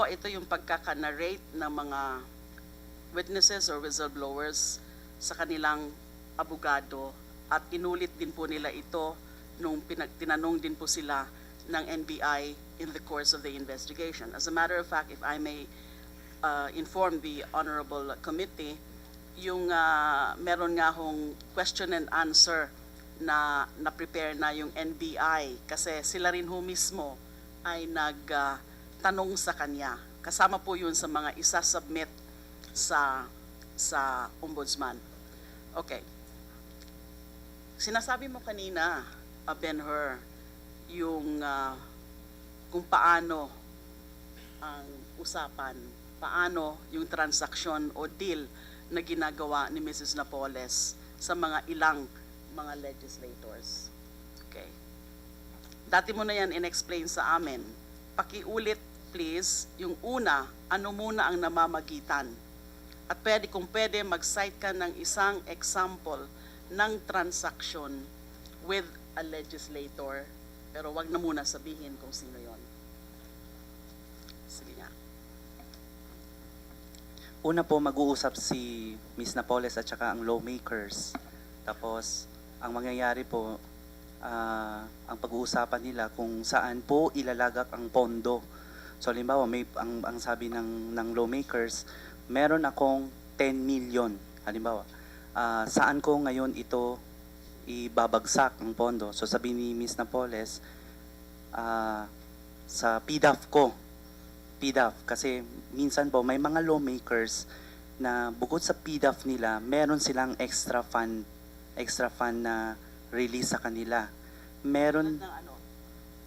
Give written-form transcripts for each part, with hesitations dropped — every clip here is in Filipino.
halimbawa ito yung pagkaka-narrate ng mga witnesses or whistleblowers sa kanilang abogado at inulit din po nila ito nung tinanong din po sila ng NBI in the course of the investigation. As a matter of fact, if I may inform the Honorable Committee, yung meron nga hong question and answer na na-prepare na yung NBI kasi sila rin ho mismo ay nagtanong sa kanya. Kasama po yun sa mga isa-submit sa ombudsman. Okay. Sinasabi mo kanina, Ben-Hur, yung kung paano ang usapan, paano yung transaksyon o deal na ginagawa ni Mrs. Napoles sa mga ilang mga legislators. Okay. Dati mo na yan in-explain sa amin. Pakiulit, please, yung una, ano muna ang namamagitan. At kung pwede, mag-cite ka ng isang example ng transaction with a legislator, pero wag na muna sabihin kung sino yon. Sige nga. Una po, mag-uusap si Ms. Napoles at saka ang lawmakers. Tapos, ang mangyayari po, ang pag-uusapan nila kung saan po ilalagak ang pondo. So, halimbawa, ang sabi ng lawmakers, meron akong 10 million. Halimbawa, saan ko ngayon ito ibabagsak ang pondo? So, sabi ni Ms. Napoles, sa PDAF ko. PDAF, kasi minsan po may mga lawmakers na bukod sa PDAF nila, meron silang extra fund na release sa kanila. Meron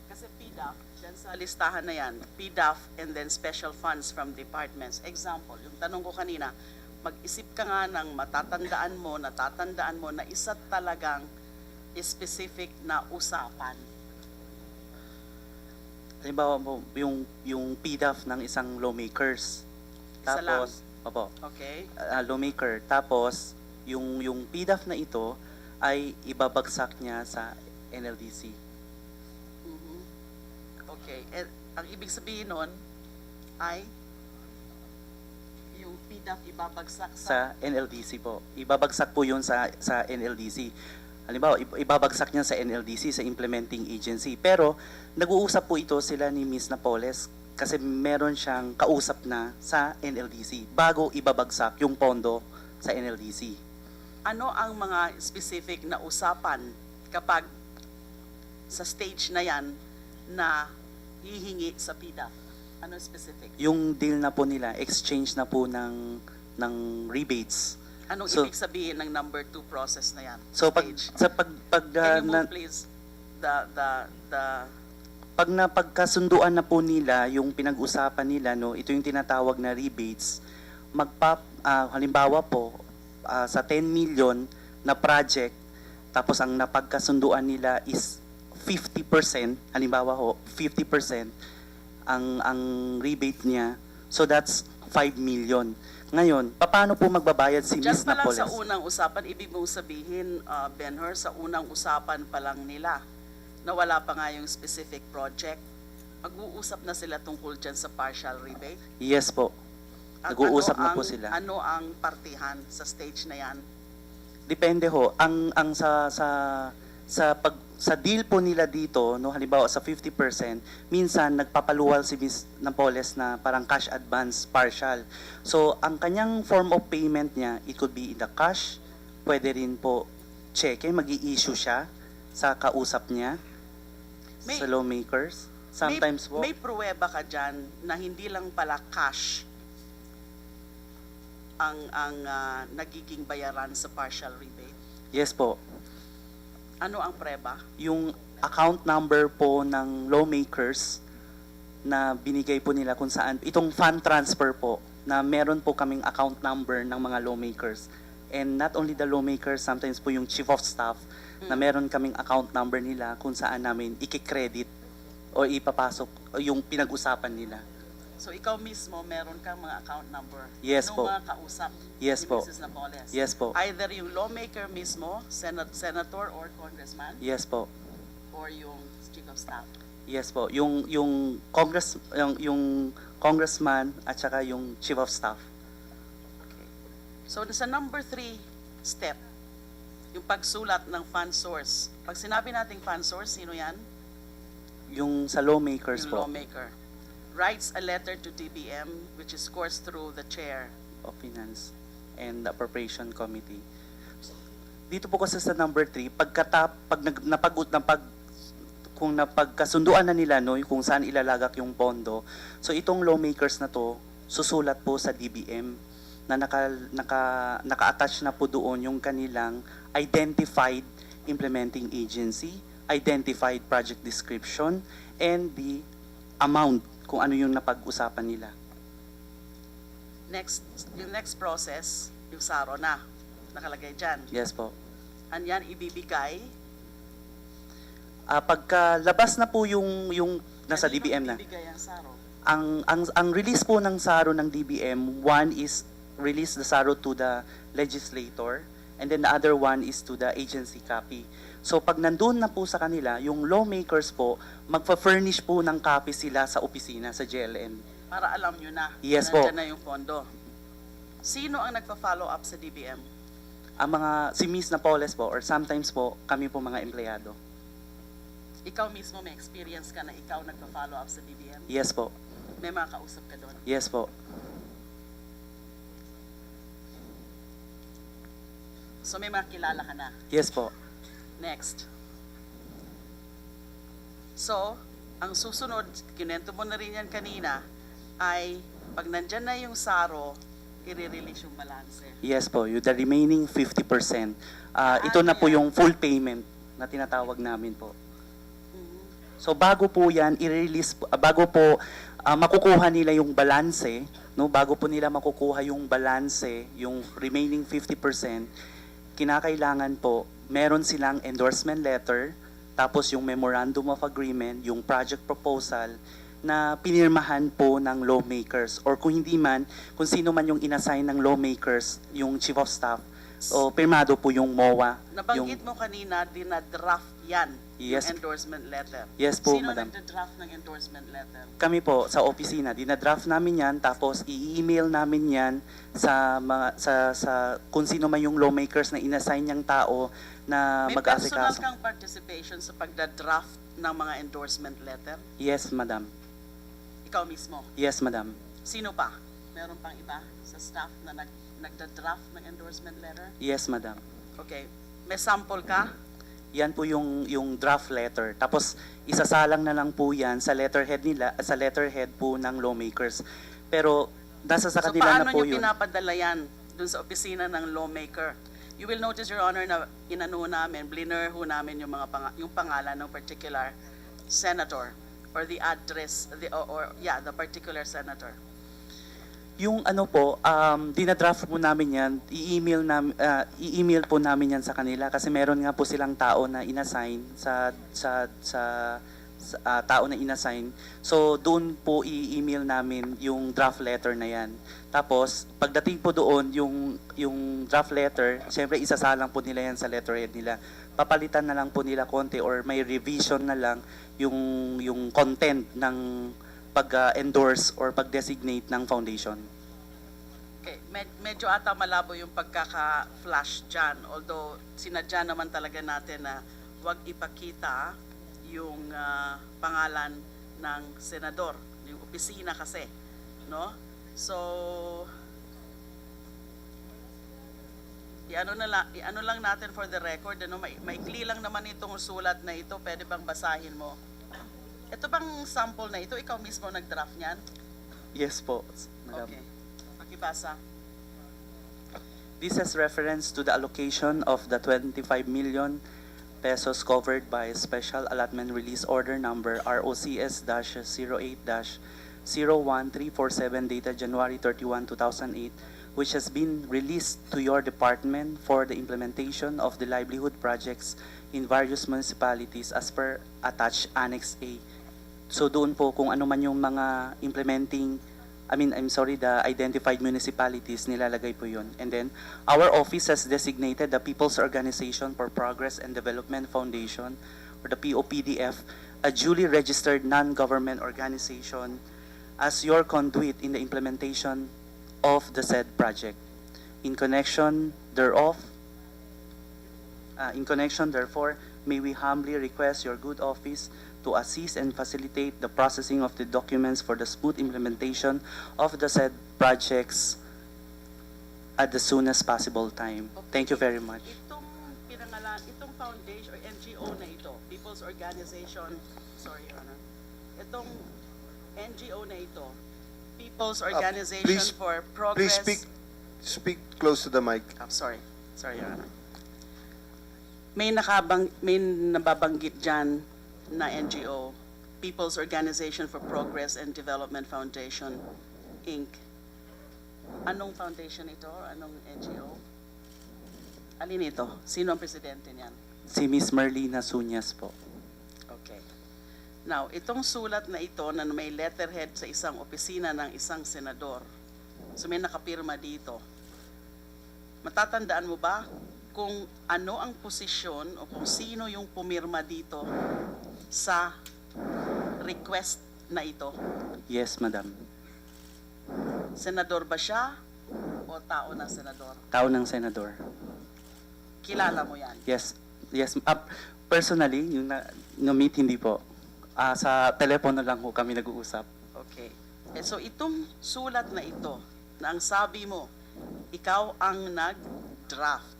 Kasi PDAF, dyan sa listahan na yan, PDAF and then special funds from departments. Example, yung tanong ko kanina, mag-isip ka nga ng natatandaan mo na isa talagang specific na usapan. Halimbawa po, yung PDAF ng isang lawmakers. Isa lang? Tapos, opo, Okay? lawmaker. Tapos, yung PDAF na ito ay ibabagsak niya sa NLDC. Mhm. Okay. Ang ibig sabihin nun ay yung PDAF ibabagsak Sa NLDC po. Ibabagsak po yun sa NLDC. Halimbawa, ibabagsak niya sa NLDC, sa implementing agency. Pero, nag-uusap po ito sila ni Ms. Napoles kasi meron siyang kausap na sa NLDC bago ibabagsak yung pondo sa NLDC. Ano ang mga specific na usapan kapag sa stage na yan na hihingi sa PDAF? Ano specific? Yung deal na po nila, exchange na po ng rebates. Anong So- ibig sabihin ng number 2 process na yan? So pag Stage. na, Can you move please the pag napagkasunduan na po nila yung pinag-usapan nila, no, ito yung tinatawag na rebates, halimbawa po sa 10 million na project, tapos ang napagkasunduan nila is 50%, halimbawa ho, 50% ang rebate niya, so that's 5 million. Ngayon, paano po magbabayad si Diyan Ms. pa lang Napoles? sa unang usapan, ibig mong sabihin, Ben-Hur, sa unang usapan pa lang nila, na wala pa nga yung specific project, mag-uusap na sila tungkol dyan sa partial rebate? Yes po. At Nag-uusap ano na po ang- sila. Ano ang partihan sa stage na yan? Depende ho. Ang sa deal po nila dito, no, halimbawa sa 50%, minsan nagpapaluwal si Ms. Napoles na parang cash advance partial. So, ang kanyang form of payment niya, it could be in the cash, pwede rin po cheque, mag-i-issue siya sa kausap niya, May- sa lawmakers. Sometimes po. May pruweba ka dyan na hindi lang pala cash ang nagiging bayaran sa partial rebate? Yes po. Ano ang preba? Yung account number po ng lawmakers na binigay po nila kung saan, itong fund transfer po, na meron po kaming account number ng mga lawmakers. And not only the lawmakers, sometimes po yung chief of staff, na meron kaming account number nila kung saan namin ikikredit o ipapasok o yung pinag-usapan nila. So ikaw mismo, meron kang mga account number? Yes Anong po. mga kausap Yes ni po. Mrs. Napoles? Yes po. Either yung lawmaker mismo, senator or congressman, Yes po. or yung chief of staff? Yes po, yung congressman at saka yung chief of staff. So, sa number 3 step, yung pagsulat ng fund source. Pag sinabi nating fund source, sino yan? Yung sa lawmakers Yung po lawmaker. Writes a letter to DBM which is coursed through the chair. of Finance and the Appropriation Committee. Dito po kasi sa number 3, kung napagkasunduan na nila no, kung saan ilalagak yung pondo, so itong lawmakers na to, susulat po sa DBM na naka-attach na po doon yung kanilang identified implementing agency, identified project description, and the amount kung ano yung napag-usapan nila. Yung next process, yung SARO na, nakalagay dyan. Yes po. Yan ibibigay. Pagkalabas na po yung nasa Kanino DBM na. ibibigay ang SARO? Ang release po ng SARO ng DBM, one is release the SARO to the legislator, and then the other one is to the agency copy. So pag nandun na po sa kanila, yung lawmakers po, magpa-furnish po ng copy sila sa opisina, sa JLN. Para alam nyo na, Yes po. nandyan na yung pondo. Sino ang nagpa-follow up sa DBM? Si Miss Napoles po, or sometimes po, kami po mga empleyado. Ikaw mismo may experience ka na ikaw nagpa-follow up sa DBM? Yes po. May mga kausap ka doon? Yes po. So may mga kilala ka na? Yes po. Next. So, ang susunod, kinento mo na rin yan kanina, ay pag nandyan na yung SARO, i-release yung balanse. Yes po, the remaining 50%. Ito na po yan? yung full payment na tinatawag namin po. Mhm. So bago po yan i-release, bago po makukuha nila yung balanse, no, bago po nila makukuha yung balanse, yung remaining 50%, kinakailangan po meron silang endorsement letter, tapos yung memorandum of agreement, yung project proposal na pinirmahan po ng lawmakers, or kung hindi man, kung sino man yung inassign ng lawmakers, yung chief of staff, o pirmado po yung MOA. Nabanggit mo kanina, dinadraft yan, Yes. yung endorsement letter. Yes po, Sino madam. nagda-draft ng endorsement letter? Kami po sa opisina, dinadraft namin yan, tapos i-email namin yan sa kung sino man yung lawmakers na inassign niyang tao na May personal mag-aasikaso. kang participation sa pagda-draft ng mga endorsement letter? Yes, madam. Ikaw mismo? Yes, madam. Sino pa? Meron pang iba sa staff na nagda-draft ng endorsement letter? Yes, madam. Okay. May sample ka? Yan po yung draft letter. Tapos isasalang na lang po yan sa letterhead nila, sa letterhead po ng lawmakers. Pero nasa sa So kanila paano na po nyo yun. pinapadala yan dun sa opisina ng lawmaker? You will notice, Your Honor, na inano namin, blinur ho namin yung yung pangalan ng particular senator or the address, the particular senator. Yung ano po, dinadraft po namin yan, i-email po namin yan sa kanila kasi meron nga po silang tao na inassign tao na inassign. So doon po i-email namin yung draft letter na yan. Tapos pagdating po doon yung draft letter, syempre isasalang po nila yan sa letterhead nila. Papalitan na lang po nila konti or may revision na lang yung content ng pag-endorse or pag-designate ng foundation. Okay, medyo ata malabo yung pagkaka-flash dyan. Although, sinadya naman talaga natin na huwag ipakita yung pangalan ng senador, yung opisina kasi, no? So, iano lang natin for the record, ano, maikli lang naman itong sulat na ito, pwede bang basahin mo? Ito bang sample na ito, ikaw mismo nag-draft niyan? Yes po, madam. Okay. Pakibasa. This has reference to the allocation of the 25 million pesos covered by Special Allotment Release Order Number ROCS-08-01347 dated January 31, 2008, which has been released to your department for the implementation of the livelihood projects in various municipalities as per attached Annex A. So doon po kung ano man yung mga the identified municipalities, nilalagay po yun. And then, our office has designated the People's Organization for Progress and Development Foundation, or the POPDF, a duly registered non-government organization as your conduit in the implementation of the said project. In connection therefore, may we humbly request your good office to assist and facilitate the processing of the documents for the smooth implementation of the said projects at the soonest possible time. Thank you very much. Itong foundation or NGO na ito, People's Organization, sorry, Your Honor. Itong NGO na ito, People's Organization please- for Please Progress. speak close to the mic. Sorry, Your Honor. May nababanggit dyan na NGO, People's Organization for Progress and Development Foundation, Inc. Anong foundation ito? Anong NGO? Alin ito? Sino ang presidente niyan? Si Miss Merlina Sunyas po. Okay. Now, itong sulat na ito na may letterhead sa isang opisina ng isang senador, so may nakapirma dito. Matatandaan mo ba kung ano ang posisyon o kung sino yung pumirma dito sa request na ito? Yes, madam. Senador ba siya o tao ng senador? Tao ng senador. Kilala mo yan? Yes. Personally, yung na-meet hindi po. Sa telepono lang po kami nag-uusap. Okay. So itong sulat na ito, na ang sabi mo, ikaw ang nag-draft,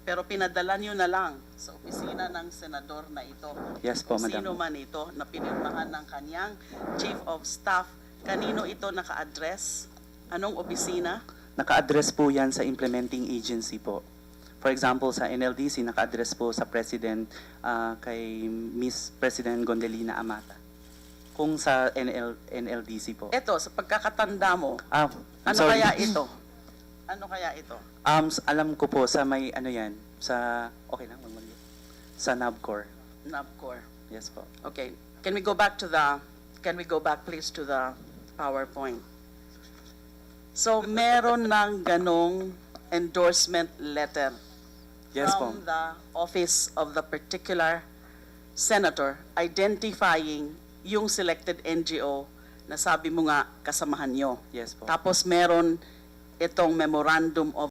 pero pinadala nyo na lang sa opisina ng senador na ito. Yes po, Kung madam. Sino man ito na pinirmahan ng kanyang chief of staff, kanino ito naka-address? Anong opisina? Naka-address po yan sa implementing agency po. For example, sa NLDC, naka-address po sa President, kay Miss President Gondelina Amata. Kung sa NLDC po. Ito, sa pagkakatanda mo, ano sorry. kaya ito? Ano kaya ito? Alam ko po sa may ano yan, okay lang, sa NABCOR. NABCOR. Yes po. Okay. Can we go back please to the PowerPoint? So, meron ng ganong endorsement letter Yes po. from the office of the particular senator identifying yung selected NGO na sabi mo nga kasamahan nyo. Yes po. Tapos meron itong memorandum of